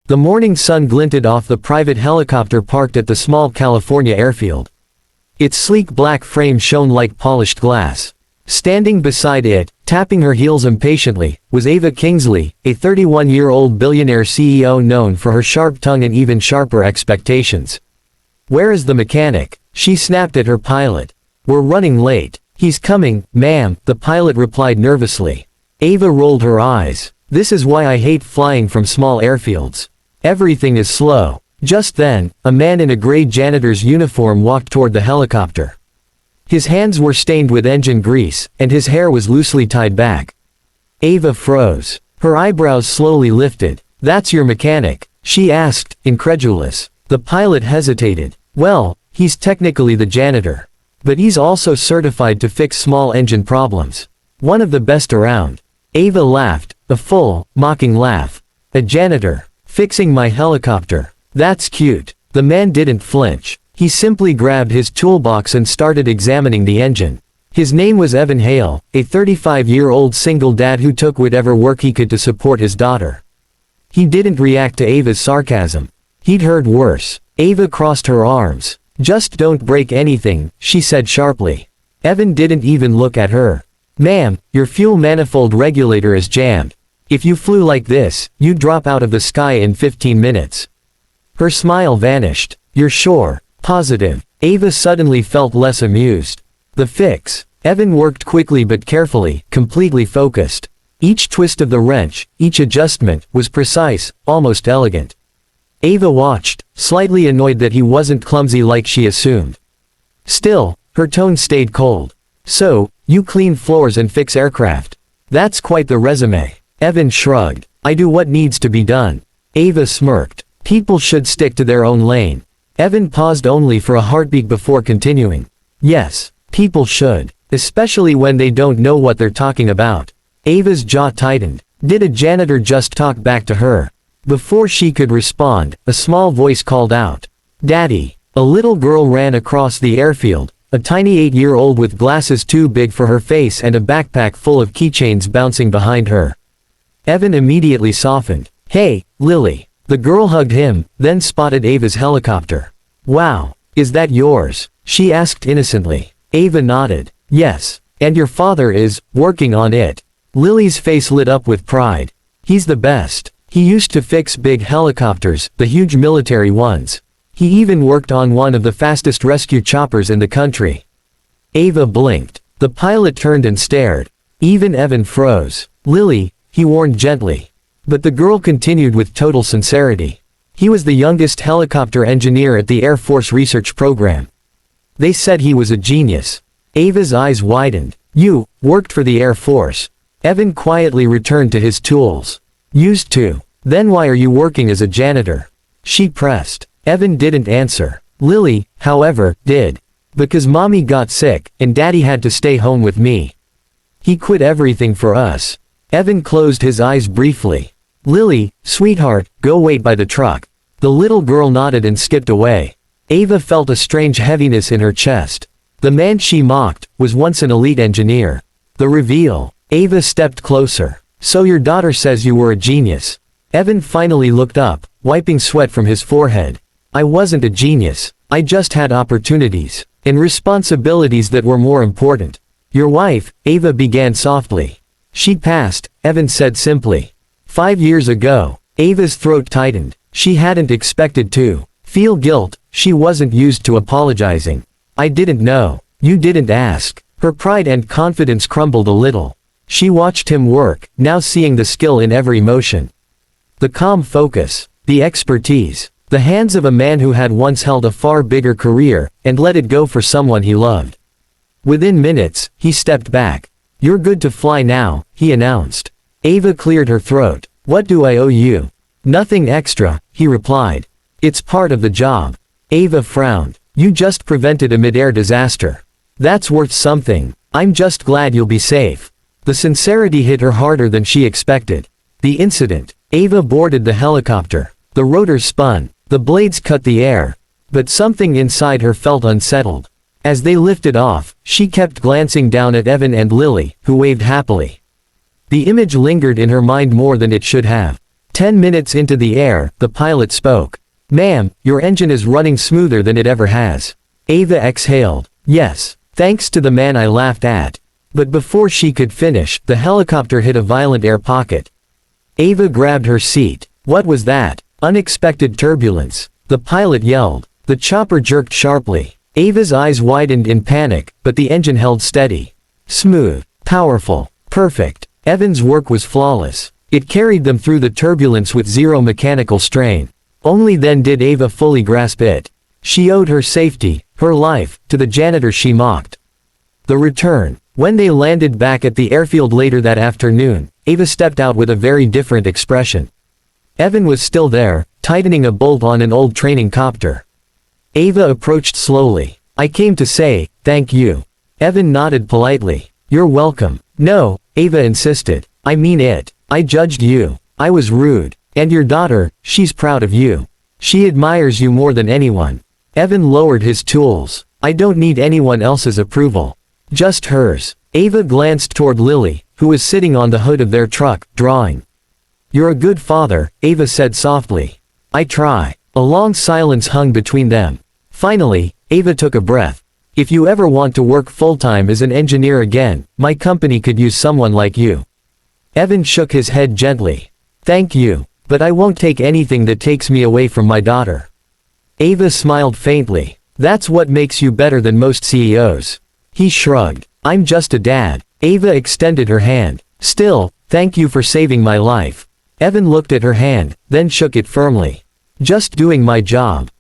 The morning sun glinted off the private helicopter parked at the small California airfield. Its sleek black frame shone like polished glass. Standing beside it, tapping her heels impatiently, was Ava Kingsley, a 31-year-old billionaire CEO known for her sharp tongue and even sharper expectations. "Where is the mechanic?" she snapped at her pilot. "We're running late." "He's coming, ma'am," the pilot replied nervously. Ava rolled her eyes. "This is why I hate flying from small airfields. Everything is slow." Just then, a man in a gray janitor's uniform walked toward the helicopter. His hands were stained with engine grease, and his hair was loosely tied back. Ava froze. Her eyebrows slowly lifted. "That's your mechanic?" she asked, incredulous. The pilot hesitated. "Well, he's technically the janitor. But he's also certified to fix small engine problems. One of the best around." Ava laughed, a full, mocking laugh. "A janitor, fixing my helicopter. That's cute." The man didn't flinch. He simply grabbed his toolbox and started examining the engine. His name was Evan Hale, a 35-year-old single dad who took whatever work he could to support his daughter. He didn't react to Ava's sarcasm. He'd heard worse. Ava crossed her arms. "Just don't break anything," she said sharply. Evan didn't even look at her. "Ma'am, your fuel manifold regulator is jammed. If you flew like this, you'd drop out of the sky in 15 minutes. Her smile vanished. "You're sure? Positive?" Ava suddenly felt less amused. "The fix." Evan worked quickly but carefully, completely focused. Each twist of the wrench, each adjustment, was precise, almost elegant. Ava watched, slightly annoyed that he wasn't clumsy like she assumed. Still, her tone stayed cold. "So, you clean floors and fix aircraft. That's quite the resume." Evan shrugged. "I do what needs to be done." Ava smirked. "People should stick to their own lane." Evan paused only for a heartbeat before continuing. "Yes, people should. Especially when they don't know what they're talking about." Ava's jaw tightened. Did a janitor just talk back to her? Before she could respond, a small voice called out, "Daddy." A little girl ran across the airfield, a tiny 8-year-old with glasses too big for her face and a backpack full of keychains bouncing behind her. Evan immediately softened. "Hey, Lily." The girl hugged him, then spotted Ava's helicopter. "Wow, is that yours?" she asked innocently. Ava nodded. "Yes. And your father is working on it." Lily's face lit up with pride. "He's the best. He used to fix big helicopters, the huge military ones. He even worked on one of the fastest rescue choppers in the country." Ava blinked. The pilot turned and stared. Even Evan froze. "Lily," he warned gently. But the girl continued with total sincerity. "He was the youngest helicopter engineer at the Air Force research program. They said he was a genius." Ava's eyes widened. "You worked for the Air Force?" Evan quietly returned to his tools. "Used to." "Then why are you working as a janitor?" she pressed. Evan didn't answer. Lily, however, did. "Because mommy got sick, and daddy had to stay home with me. He quit everything for us." Evan closed his eyes briefly. "Lily, sweetheart, go wait by the truck." The little girl nodded and skipped away. Ava felt a strange heaviness in her chest. The man she mocked was once an elite engineer. The reveal. Ava stepped closer. "So your daughter says you were a genius." Evan finally looked up, wiping sweat from his forehead. "I wasn't a genius. I just had opportunities and responsibilities that were more important." "Your wife," Ava began softly. "She passed," Evan said simply. 5 years ago. Ava's throat tightened. She hadn't expected to feel guilt. She wasn't used to apologizing. "I didn't know." "You didn't ask." Her pride and confidence crumbled a little. She watched him work, now seeing the skill in every motion. The calm focus. The expertise. The hands of a man who had once held a far bigger career, and let it go for someone he loved. Within minutes, he stepped back. "You're good to fly now," he announced. Ava cleared her throat. "What do I owe you?" "Nothing extra," he replied. "It's part of the job." Ava frowned. "You just prevented a mid-air disaster. That's worth something. I'm just glad you'll be safe." The sincerity hit her harder than she expected. The incident. Ava boarded the helicopter. The rotors spun. The blades cut the air. But something inside her felt unsettled. As they lifted off, she kept glancing down at Evan and Lily, who waved happily. The image lingered in her mind more than it should have. 10 minutes into the air, the pilot spoke. "Ma'am, your engine is running smoother than it ever has." Ava exhaled. "Yes. Thanks to the man I laughed at." But before she could finish, the helicopter hit a violent air pocket. Ava grabbed her seat. What was that? Unexpected turbulence. The pilot yelled. The chopper jerked sharply. Ava's eyes widened in panic, but the engine held steady. Smooth. Powerful. Perfect. Evan's work was flawless. It carried them through the turbulence with zero mechanical strain. Only then did Ava fully grasp it. She owed her safety, her life, to the janitor she mocked. The return. When they landed back at the airfield later that afternoon, Ava stepped out with a very different expression. Evan was still there, tightening a bolt on an old training copter. Ava approached slowly. "I came to say, thank you." Evan nodded politely. "You're welcome." "No," Ava insisted. "I mean it. I judged you. I was rude. And your daughter, she's proud of you. She admires you more than anyone." Evan lowered his tools. "I don't need anyone else's approval. Just hers." Ava glanced toward Lily, who was sitting on the hood of their truck, drawing. "You're a good father," Ava said softly. "I try." A long silence hung between them. Finally, Ava took a breath. "If you ever want to work full-time as an engineer again, my company could use someone like you." Evan shook his head gently. "Thank you, but I won't take anything that takes me away from my daughter." Ava smiled faintly. "That's what makes you better than most CEOs." He shrugged. "I'm just a dad." Ava extended her hand. "Still, thank you for saving my life." Evan looked at her hand, then shook it firmly. "Just doing my job."